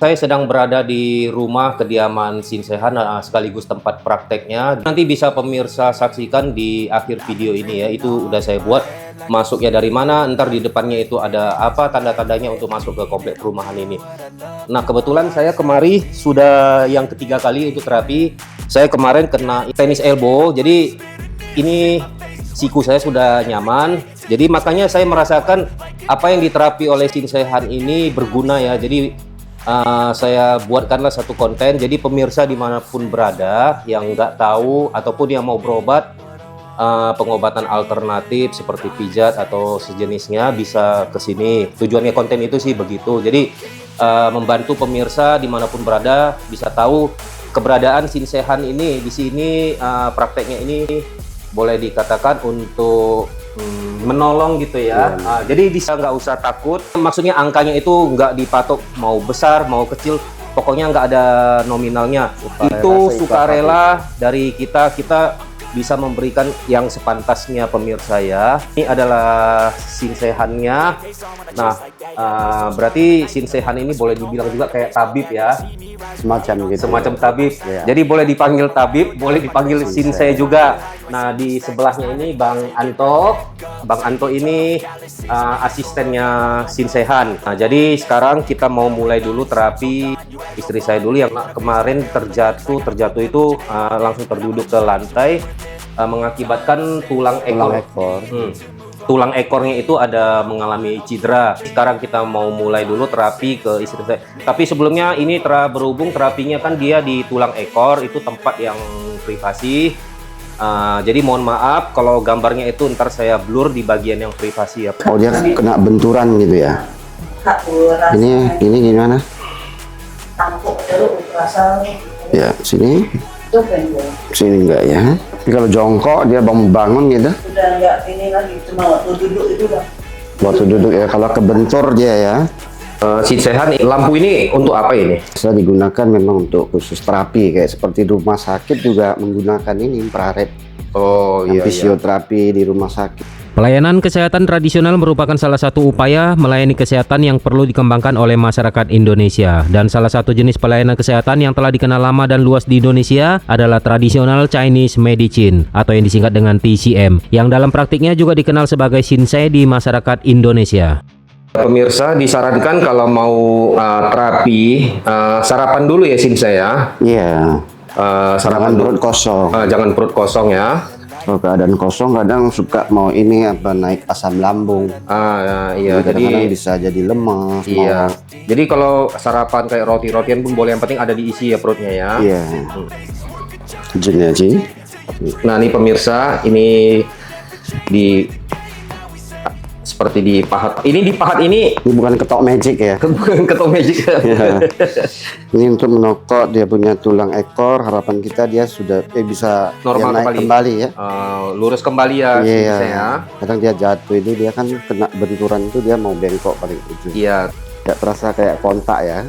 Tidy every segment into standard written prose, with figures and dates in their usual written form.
Saya sedang berada di rumah kediaman Sinsehan, sekaligus tempat prakteknya. Nanti bisa pemirsa saksikan di akhir video ini ya, itu udah saya buat. Masuknya dari mana, ntar di depannya itu ada apa tanda-tandanya untuk masuk ke komplek perumahan ini. Nah, kebetulan saya kemari sudah yang ketiga kali untuk terapi. Saya kemarin kena tennis elbow, jadi ini siku saya sudah nyaman. Jadi makanya saya merasakan apa yang diterapi oleh Sinsehan ini berguna ya. Jadi saya buatkanlah satu konten, jadi pemirsa dimanapun berada yang nggak tahu ataupun yang mau berobat pengobatan alternatif seperti pijat atau sejenisnya bisa ke sini. Tujuannya konten itu sih begitu, jadi membantu pemirsa dimanapun berada bisa tahu keberadaan Sinsehan ini. Di sini prakteknya ini boleh dikatakan untuk menolong gitu ya. Jadi bisa nggak usah takut, maksudnya angkanya itu nggak dipatok mau besar mau kecil, pokoknya nggak ada nominalnya. Itu sukarela dari kita bisa memberikan yang sepantasnya pemirsa ya. Ini adalah Sinsehannya. Nah, berarti Sinsehan ini boleh dibilang juga kayak tabib ya, semacam gitu, semacam tabib ya. Jadi boleh dipanggil tabib, boleh dipanggil Sinse juga. Nah, di sebelahnya ini Bang Anto ini asistennya Sinsehan. Nah, jadi sekarang kita mau mulai dulu terapi. Istri saya dulu yang kemarin terjatuh itu langsung terduduk ke lantai, mengakibatkan tulang ekor. Tulang ekornya itu ada mengalami cedera. Sekarang kita mau mulai dulu terapi ke istri saya. Tapi sebelumnya ini berhubung terapinya kan dia di tulang ekor, itu tempat yang privasi. Jadi mohon maaf kalau gambarnya itu ntar saya blur di bagian yang privasi ya. Oh, dia kena benturan gitu ya. Ini gimana? Tampuk dulu terasa. Ya, sini enggak ya. Tapi kalau jongkok dia bangun gitu. Udah enggak ini lagi, cuma waktu duduk itu dah. Waktu duduk ya, kalau kebentur dia ya. Sinsehan, lampu ini untuk apa ini? Bisa digunakan memang untuk khusus terapi, kayak seperti di rumah sakit juga menggunakan ini infrared. Oh iya, fisioterapi di rumah sakit. Pelayanan kesehatan tradisional merupakan salah satu upaya melayani kesehatan yang perlu dikembangkan oleh masyarakat Indonesia. Dan salah satu jenis pelayanan kesehatan yang telah dikenal lama dan luas di Indonesia adalah Traditional Chinese Medicine atau yang disingkat dengan TCM, yang dalam praktiknya juga dikenal sebagai Shinsei di masyarakat Indonesia. Pemirsa disarankan kalau mau terapi sarapan dulu ya Shinsei ya. Iya. Sarapan perut kosong. Jangan perut kosong ya. Kalau keadaan kosong kadang suka mau ini naik asam lambung. Iya. Jadi kadang bisa jadi lemas. Iya. Jadi kalau sarapan kayak roti-rotian pun boleh, yang penting ada diisi ya perutnya ya. Iya. Jennya Ci. Nah, ini pemirsa, ini seperti dipahat. Ini dipahat ini bukan ketok magic ya. Bukan ketok magic. Ya. Ini untuk menokok dia punya tulang ekor. Harapan kita dia sudah bisa normal naik kembali ya. Lurus kembali ya. Iya. Ya. Kadang dia jatuh ini dia kan kena benturan itu dia mau bengkok paling ujung. Iya. Gak terasa kayak kontak ya.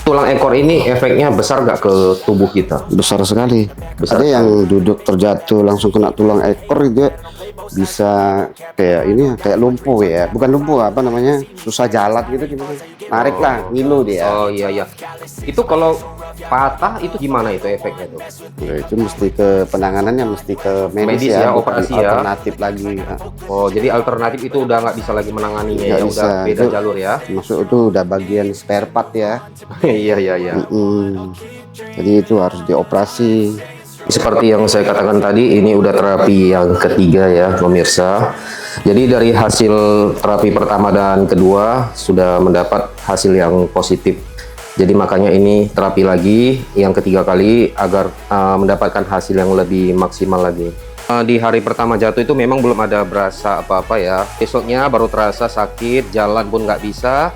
Tulang ekor ini efeknya besar nggak ke tubuh kita? Besar sekali. Besar. Ada yang duduk terjatuh langsung kena tulang ekor juga bisa kayak ini, kayak lumpuh ya. Bukan lumpuh, apa namanya, susah jalan gitu gimana. Narik lah, ngilu dia. Oh iya. Itu kalau patah itu gimana itu efeknya tuh? Ya, itu mesti ke penanganannya, mesti ke medis ya, operasi ya. Alternatif lagi. Oh, jadi alternatif itu udah nggak bisa lagi menanganinya ya, udah beda itu, jalur ya. Maksud itu udah bagian spare part ya. Iya. Jadi itu harus dioperasi. Seperti yang saya katakan tadi, ini udah terapi yang ketiga ya pemirsa. Jadi dari hasil terapi pertama dan kedua sudah mendapat hasil yang positif. Jadi makanya ini terapi lagi yang ketiga kali agar mendapatkan hasil yang lebih maksimal lagi. Di hari pertama jatuh itu memang belum ada berasa apa-apa ya. Besoknya baru terasa sakit, jalan pun nggak bisa,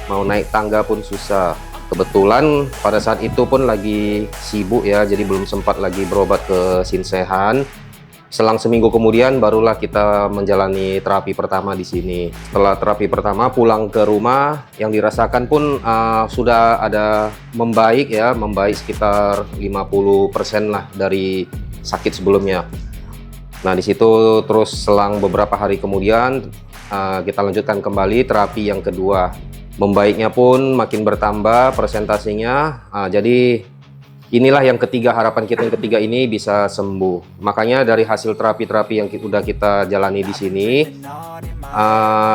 mau naik tangga pun susah. Kebetulan pada saat itu pun lagi sibuk ya, jadi belum sempat lagi berobat ke Sinsehan. Selang seminggu kemudian barulah kita menjalani terapi pertama di sini. Setelah terapi pertama pulang ke rumah, yang dirasakan pun sudah ada membaik ya, membaik sekitar 50% lah dari sakit sebelumnya. Nah di situ terus selang beberapa hari kemudian kita lanjutkan kembali terapi yang kedua. Membaiknya pun makin bertambah persentasinya. Jadi inilah yang ketiga, harapan kita yang ketiga ini bisa sembuh. Makanya dari hasil terapi-terapi yang sudah kita jalani di sini,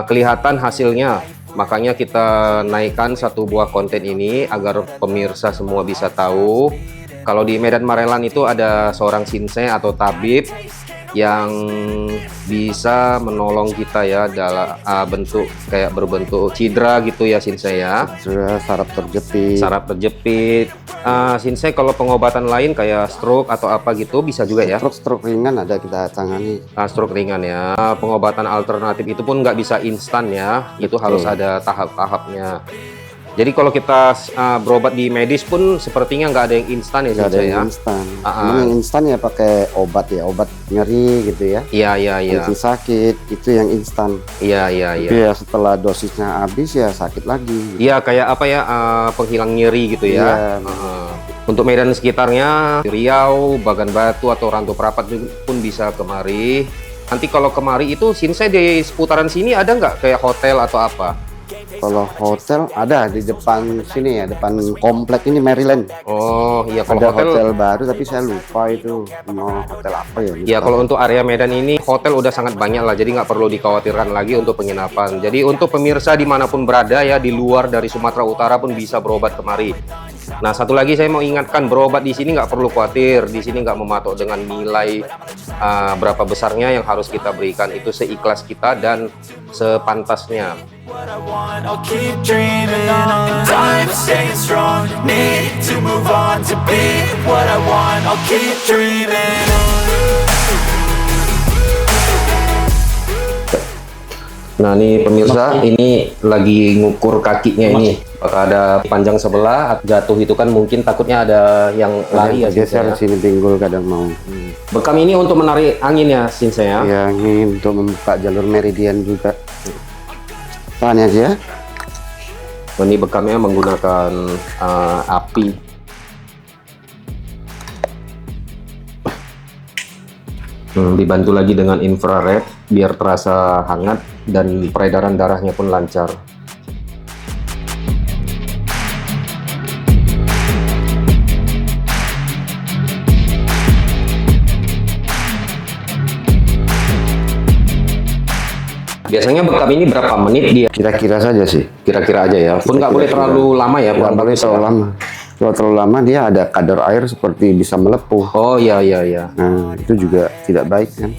kelihatan hasilnya. Makanya kita naikkan satu buah konten ini agar pemirsa semua bisa tahu kalau di Medan Marelan itu ada seorang sinsei atau tabib yang bisa menolong kita ya dalam bentuk kayak berbentuk cedera gitu ya sinsei ya. Sudah saraf terjepit. Saraf terjepit. Sinsei kalau pengobatan lain kayak stroke atau apa gitu bisa juga ya? Stroke ringan ada kita tangani. Stroke ringan ya. Pengobatan alternatif itu pun nggak bisa instan ya. Itu harus ada tahap-tahapnya. Jadi kalau kita berobat di medis pun sepertinya nggak ada yang instan ya, Nggak ada ya. yang instan. Yang instan ya pakai obat ya, obat nyeri gitu ya. Iya. Itu sakit, itu yang instan. Iya. Tapi ya setelah dosisnya habis ya sakit lagi. Iya kayak apa ya, penghilang nyeri gitu ya. Iya. Untuk Medan sekitarnya, Riau, Bagan Batu atau Rantau Prapat pun bisa kemari. Nanti kalau kemari itu sinsei di seputaran sini ada nggak kayak hotel atau apa? Kalau hotel ada di depan sini ya, depan komplek ini Maryland. Oh iya, kalau Ada hotel, hotel baru tapi saya lupa itu mau hotel apa ya. ya kalau untuk area Medan ini hotel udah sangat banyak lah, jadi nggak perlu dikhawatirkan lagi untuk penginapan. Jadi untuk pemirsa dimanapun berada ya, di luar dari Sumatera Utara pun bisa berobat kemari. Nah satu lagi saya mau ingatkan, berobat di sini nggak perlu khawatir. Di sini nggak mematok dengan nilai berapa besarnya yang harus kita berikan, itu seikhlas kita dan sepantasnya. What I want, I'll keep dreaming on. Time staying strong, need to move on to be what I want, I'll keep dreaming on. Nah nih pemirsa, ini lagi ngukur kakinya ini. Apakah ada panjang sebelah, jatuh itu kan mungkin takutnya ada yang lari ya. Geser Sinsei, ya. sini pinggul kadang mau. Bekam ini untuk menarik angin ya Sinsei ya. Ya ini untuk membuka jalur meridian juga. Tanya aja. Ini bekamnya menggunakan api. Dibantu lagi dengan infrared biar terasa hangat dan peredaran darahnya pun lancar. Biasanya bekam ini berapa menit dia? Kira-kira saja sih. Kira-kira aja ya. Pun nggak boleh terlalu lama ya. Nggak boleh terlalu lama. Kalau terlalu lama dia ada kadar air seperti bisa melepuh. Oh iya. Nah itu juga tidak baik kan.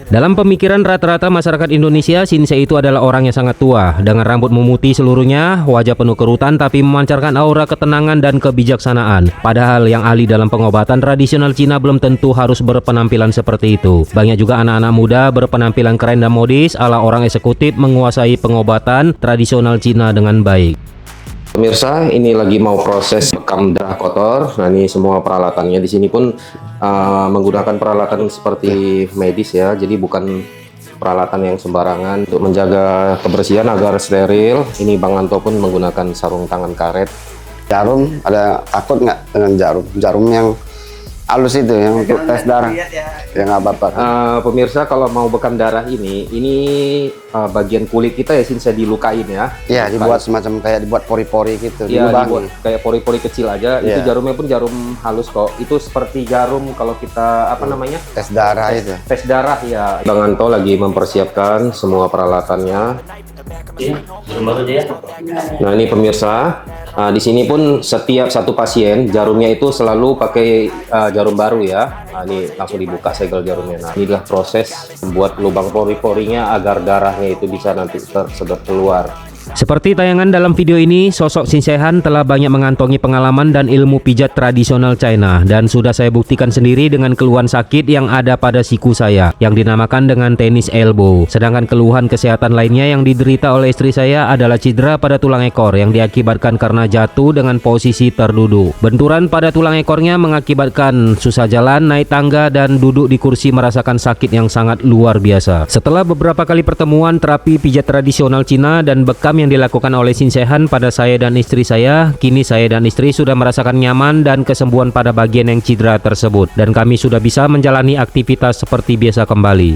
Dalam pemikiran rata-rata masyarakat Indonesia, sinsei itu adalah orang yang sangat tua, dengan rambut memutih seluruhnya, wajah penuh kerutan tapi memancarkan aura ketenangan dan kebijaksanaan. Padahal yang ahli dalam pengobatan tradisional Cina belum tentu harus berpenampilan seperti itu. Banyak juga anak-anak muda berpenampilan keren dan modis ala orang eksekutif menguasai pengobatan tradisional Cina dengan baik. Pemirsa, ini lagi mau proses bekam darah kotor. Nah, ini semua peralatannya di sini pun menggunakan peralatan seperti medis ya. Jadi bukan peralatan yang sembarangan untuk menjaga kebersihan agar steril. Ini Bang Anto pun menggunakan sarung tangan karet. Jarum, ada takut nggak dengan jarum? Jarum yang halus itu yang untuk tes darah. Ya nggak apa-apa. Pemirsa, kalau mau bekam darah ini bagian kulit kita ya Sinsei dilukain ya. Iya, dibuat semacam kayak dibuat pori-pori gitu. Iya, dilubangi. dibuat kayak pori-pori kecil aja. Itu Iya. jarumnya pun jarum halus kok. Itu seperti jarum kalau kita apa namanya? Tes darah itu. Tes darah ya. Bang Anto lagi mempersiapkan semua peralatannya. Nah ini pemirsa, di sini pun setiap satu pasien jarumnya itu selalu pakai jarum baru ya. Nah, ini langsung dibuka segel jarumnya. Nah inilah proses membuat lubang pori-porinya agar darahnya itu bisa nanti tersedot keluar. Seperti tayangan dalam video ini, sosok Shin Se-han telah banyak mengantongi pengalaman dan ilmu pijat tradisional China, dan sudah saya buktikan sendiri dengan keluhan sakit yang ada pada siku saya yang dinamakan dengan tennis elbow. Sedangkan keluhan kesehatan lainnya yang diderita oleh istri saya adalah cedera pada tulang ekor yang diakibatkan karena jatuh dengan posisi terduduk. Benturan pada tulang ekornya mengakibatkan susah jalan, naik tangga, dan duduk di kursi merasakan sakit yang sangat luar biasa. Setelah beberapa kali pertemuan terapi pijat tradisional Cina dan bekam yang dilakukan oleh Shin Se-han pada saya dan istri saya, kini saya dan istri sudah merasakan nyaman dan kesembuhan pada bagian yang cedera tersebut, dan kami sudah bisa menjalani aktivitas seperti biasa kembali.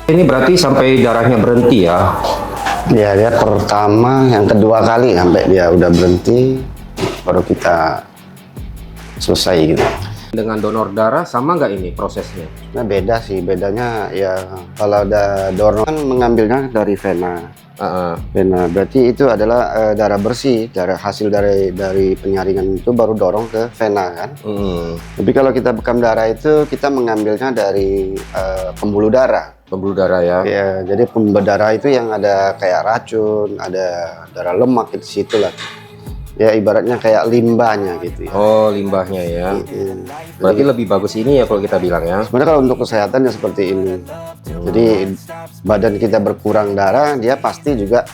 Ini berarti sampai darahnya berhenti ya? Ya, dia pertama, yang kedua kali sampai dia udah berhenti, baru kita selesai gitu. Dengan donor darah sama nggak ini prosesnya? Nah, beda sih, bedanya ya kalau ada donor kan mengambilnya dari vena. Vena berarti itu adalah darah bersih, darah hasil dari penyaringan itu baru dorong ke vena kan. Tapi kalau kita bekam darah itu kita mengambilnya dari pembuluh darah. Pembuluh darah ya? Ya, jadi pembuluh darah itu yang ada kayak racun, ada darah lemak itu situ lah. Ya ibaratnya kayak limbahnya gitu ya. Oh, limbahnya ya. Berarti lebih bagus ini ya kalau kita bilang ya. Sebenarnya kalau untuk kesehatan ya seperti ini. Jadi badan kita berkurang darah, dia pasti juga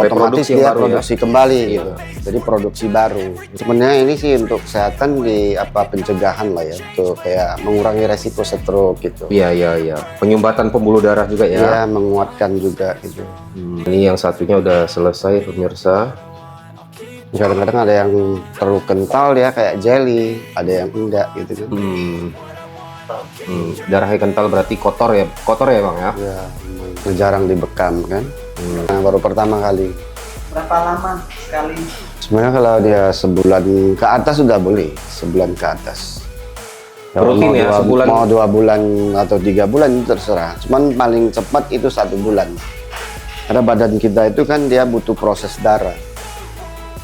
otomatis dia produksi kembali gitu. Jadi produksi baru. Sebenarnya ini sih untuk kesehatan di pencegahan lah ya, untuk kayak mengurangi resiko stroke gitu. Iya. Penyumbatan pembuluh darah juga ya. Iya, menguatkan juga gitu. Ini yang satunya udah selesai pemirsa. Kadang-kadang ada yang terlalu kental ya kayak jelly, ada yang enggak gitu kan. Darahnya kental berarti kotor ya bang ya? Ya, jarang dibekam kan. Nah, baru pertama kali. Berapa lama sekali? Sebenarnya kalau dia sebulan ke atas sudah boleh, sebulan ke atas. Rutin ya, sebulan? Mau 2 bulan atau 3 bulan itu terserah. Cuman paling cepat itu 1 bulan. Karena badan kita itu kan dia butuh proses darah.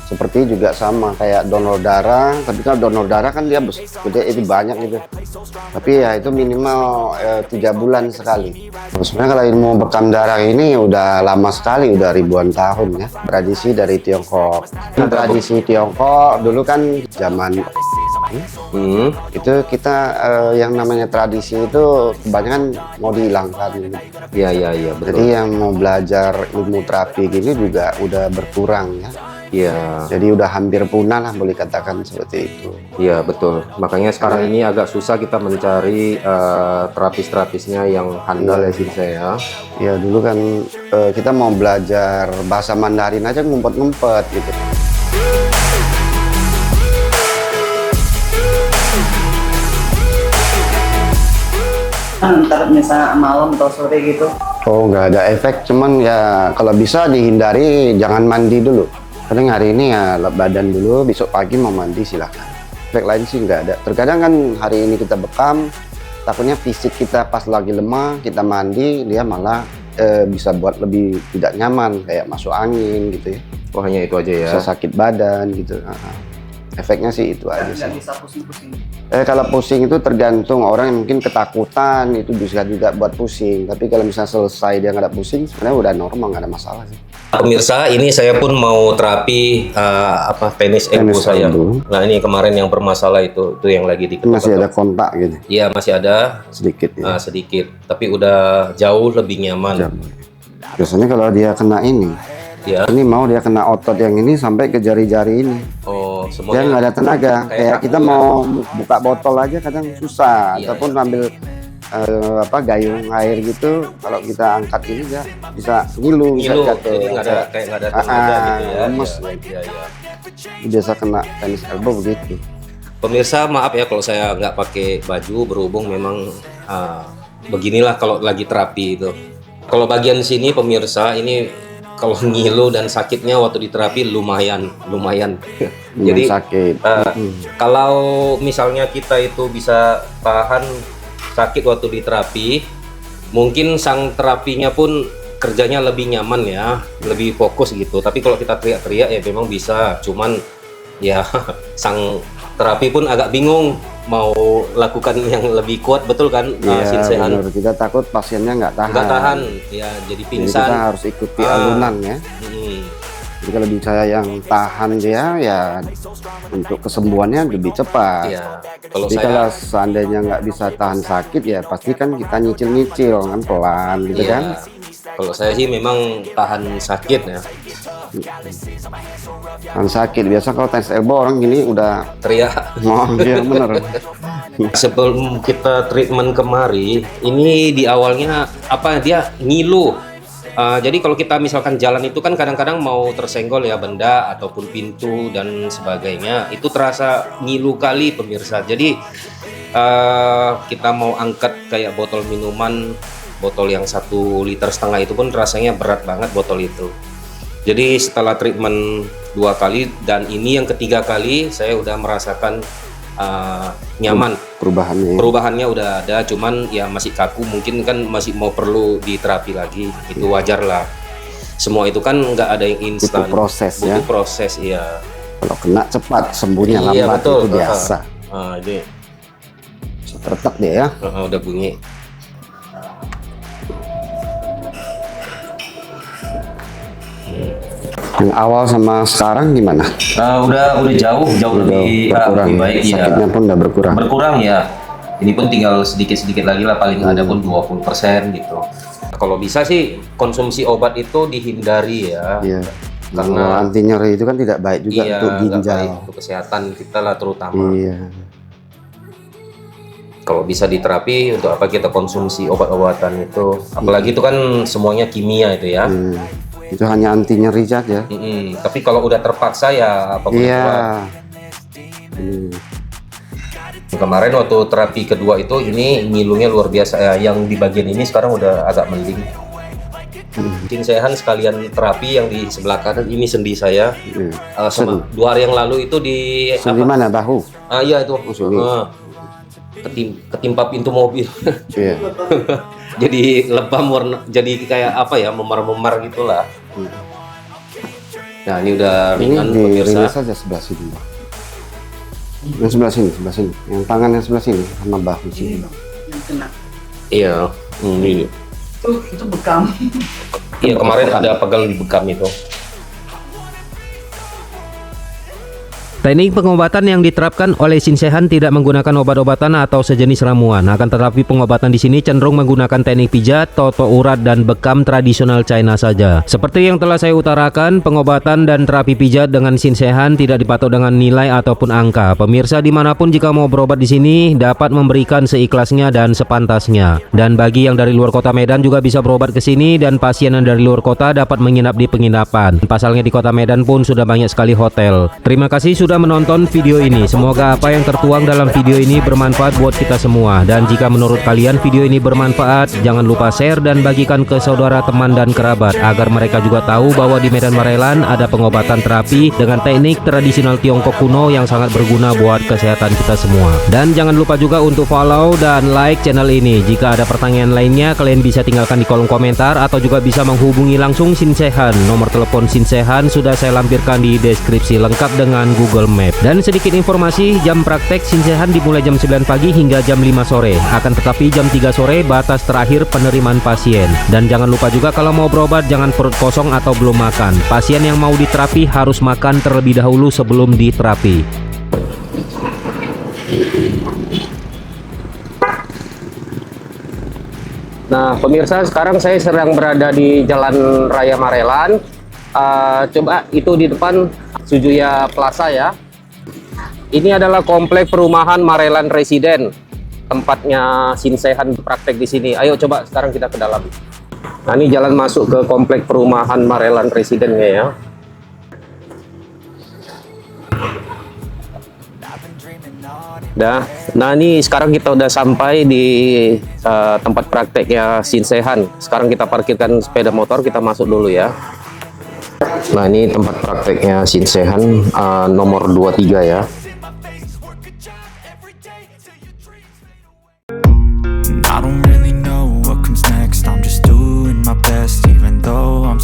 Seperti juga sama kayak donor darah, tapi kalau donor darah kan dia gede, itu banyak gitu. Tapi ya itu minimal 3 bulan sekali. Sebenarnya kalau ilmu bekam darah ini udah lama sekali, udah ribuan tahun ya. Tradisi dari Tiongkok. Tradisi Tiongkok dulu kan zaman itu kita yang namanya tradisi itu kebanyakan mau dihilangkan gitu. Iya betul. Jadi yang mau belajar ilmu terapi gini juga udah berkurang ya. Iya. Jadi udah hampir punah lah, boleh katakan seperti itu. Iya betul. Makanya sekarang ini agak susah kita mencari terapis-terapisnya yang handal ya Shin Se ya. Ya dulu kan kita mau belajar bahasa Mandarin aja ngumpet-ngumpet gitu. Ntar misalnya malam atau sore gitu. Oh, nggak ada efek, cuman ya kalau bisa dihindari jangan mandi dulu. Kadang hari ini ya badan dulu, besok pagi mau mandi silahkan. Efek lain sih nggak ada. Terkadang kan hari ini kita bekam, takutnya fisik kita pas lagi lemah, kita mandi, dia malah bisa buat lebih tidak nyaman, kayak masuk angin gitu ya. Oh hanya itu aja ya? Bisa sakit badan gitu. Efeknya sih itu aja sih. Nggak bisa pusing-pusing. Kalau pusing itu tergantung orang yang mungkin ketakutan, itu bisa juga buat pusing. Tapi kalau misalnya selesai dia nggak ada pusing, sebenarnya udah normal, nggak ada masalah sih. Pemirsa, ini saya pun mau terapi tenis elbow saya. Nah ini kemarin yang bermasalah itu yang lagi diketok. Masih ada kontak gitu? Iya masih ada. Sedikit ya? Sedikit, tapi udah jauh lebih nyaman. Biasanya kalau dia kena ini, ya. Ini mau dia kena otot yang ini sampai ke jari-jari ini. Oh, dia nggak ada tenaga. Kayak kita mau buka botol aja kadang susah, ataupun ambil gayung air gitu, kalau kita angkat ini ya bisa ngilu, bisa jatuh. Jadi nggak ada tenaga gitu ya. Lemes. Biasa kena tenis elbow begitu. Pemirsa maaf ya kalau saya nggak pakai baju, berhubung memang beginilah kalau lagi terapi itu. Kalau bagian sini pemirsa ini kalau ngilu dan sakitnya waktu di terapi lumayan. Jadi sakit. Kalau misalnya kita itu bisa tahan sakit waktu di terapi, mungkin sang terapinya pun kerjanya lebih nyaman ya, lebih fokus gitu. Tapi kalau kita teriak-teriak ya memang bisa, cuman ya sang terapi pun agak bingung mau lakukan yang lebih kuat, betul kan? Iya, Shinsehan benar. Kita takut pasiennya nggak tahan. ya, jadi Jadi pingsan. kita harus ikuti alunan ya. Jadi kalau saya yang tahan dia ya untuk kesembuhannya lebih cepat. Iya, kalau Jadi saya kalau seandainya nggak bisa tahan sakit ya pasti kan kita nyicil-nyicil kan pelan gitu iya, kan. kalau saya sih memang tahan sakit ya. Tahan sakit biasa kalau tes elbow orang gini udah Teriak. oh iya bener. Sebelum kita treatment kemari, ini di awalnya apa dia ngilu. Jadi kalau kita misalkan jalan itu kan kadang-kadang mau tersenggol ya benda ataupun pintu dan sebagainya, itu terasa ngilu kali pemirsa. Jadi kita mau angkat kayak botol minuman, botol yang 1,5 liter itu pun rasanya berat banget botol itu. Jadi setelah treatment 2 kali dan ini yang ketiga kali, saya udah merasakan nyaman. Perubahannya udah ada, cuman ya masih kaku, mungkin kan masih mau perlu diterapi lagi. Itu wajar lah. Semua itu kan nggak ada yang instan. Butuh proses ya. Butuh proses, iya. Kalau kena cepat, sembuhnya Iya, lambat betul. itu biasa. Jadi Tertek dia ya. udah bunyi. Yang awal sama sekarang gimana? Udah jauh lebih berkurang, lebih baik ya. sakitnya pun udah berkurang. Berkurang ya. Ini pun tinggal sedikit-sedikit lagi lah, paling ada pun 20% gitu. Kalau bisa sih konsumsi obat itu dihindari ya. Iya. Karena anti nyeri itu kan tidak baik juga iya, untuk nggak ginjal. baik untuk kesehatan kita lah terutama. Iya. Kalau bisa diterapi, untuk apa kita konsumsi obat-obatan itu? Apalagi itu kan semuanya kimia itu ya. Itu hanya anti nyeri saja. Tapi kalau udah terpaksa ya apa boleh buat. Kemarin waktu terapi kedua itu ini ngilunya luar biasa. Yang di bagian ini sekarang udah agak mending. Shinsehan sekalian terapi yang di sebelah kanan ini sendi saya. Sama 2 hari yang lalu itu di Sendi mana, bahu? Iya itu. Sendi. Ketimpa pintu mobil. Iya. Jadi lebam warna, jadi kayak apa ya, memar-memar gitulah. Nah ini udah Ini ringan di pemirsa. rilis saja sebelah sini. Yang sebelah sini. Yang tangan yang sebelah sini sama bahu sini. Yang kena. Iya. Ini. Itu bekam. Iya kemarin ada pegal di bekam itu. Teknik pengobatan yang diterapkan oleh Shinsehan tidak menggunakan obat-obatan atau sejenis ramuan. Akan tetapi pengobatan di sini cenderung menggunakan teknik pijat, toto urat, dan bekam tradisional China saja. Seperti yang telah saya utarakan, pengobatan dan terapi pijat dengan Shinsehan tidak dipatok dengan nilai ataupun angka. Pemirsa dimanapun jika mau berobat di sini dapat memberikan seikhlasnya dan sepantasnya. Dan bagi yang dari luar kota Medan juga bisa berobat ke sini, dan pasien yang dari luar kota dapat menginap di penginapan. Pasalnya di kota Medan pun sudah banyak sekali hotel. Terima kasih sudah menonton video ini. Semoga apa yang tertuang dalam video ini bermanfaat buat kita semua. Dan jika menurut kalian video ini bermanfaat, jangan lupa share dan bagikan ke saudara, teman, dan kerabat agar mereka juga tahu bahwa di Medan Marelan ada pengobatan terapi dengan teknik tradisional Tiongkok kuno yang sangat berguna buat kesehatan kita semua. Dan jangan lupa juga untuk follow dan like channel ini. Jika ada pertanyaan lainnya, kalian bisa tinggalkan di kolom komentar atau juga bisa menghubungi langsung Shinsehan. Nomor telepon Shinsehan sudah saya lampirkan di deskripsi lengkap dengan Google Map. Dan sedikit informasi, jam praktek Shinsehan dimulai jam 9 pagi hingga jam 5 sore. Akan tetapi jam 3 sore batas terakhir penerimaan pasien. Dan jangan lupa juga kalau mau berobat jangan perut kosong atau belum makan. Pasien yang mau diterapi harus makan terlebih dahulu sebelum diterapi. Nah pemirsa, sekarang saya sedang berada di Jalan Raya Marelan. Coba itu di depan Sujuya Plaza ya. Ini adalah komplek perumahan Marelan Residen. Tempatnya Shinsehan praktek di sini. Ayo coba sekarang kita ke dalam. Nah ini jalan masuk ke komplek perumahan Marelan Residennya ya. Nah ini sekarang kita udah sampai di tempat prakteknya Shinsehan. Sekarang kita parkirkan sepeda motor, kita masuk dulu ya. Nah ini tempat prakteknya Shinsehan nomor 23 ya. I don't really know what comes next. I'm just doing my best, even though I'm